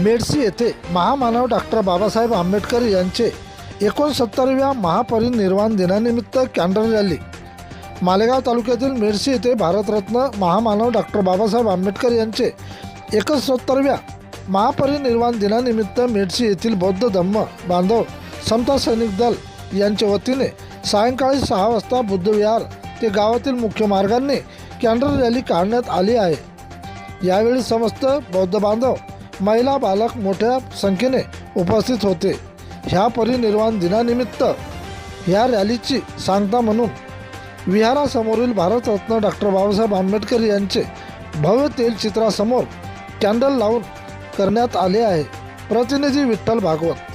मेडशी येथे महामानव डॉक्टर बाबासाहेब आंबेडकर यांचे 69व्या महापरिनिर्वाण दिनानिमित्त कॅन्डल रॅली। मालेगाव तालुक्यातील मेडशी येथे भारतरत्न महामानव डॉक्टर बाबासाहेब आंबेडकर यांचे 69व्या महापरिनिर्वाण दिनानिमित्त मेडशी येथील बौद्ध धम्म बांधव समता सैनिक दल यांच्या वतीने सायंकाळी 6 वाजता बुद्धविहार ते गावातील मुख्य मार्गाने कॅन्डल रॅली काढण्यात आली आहे। यावेळी समस्त बौद्ध बांधव, महिला, बालक मोठ्या संख्येने उपस्थित होते। ह्या परिनिर्वाण दिनानिमित्त ह्या रॅलीची सांगता म्हणून विहारासमोरील भारतरत्न डॉक्टर बाबासाहेब आंबेडकर यांचे भव्य तेलचित्रासमोर कॅन्डल लावून करण्यात आले आहे। प्रतिनिधी विठ्ठल भागवत।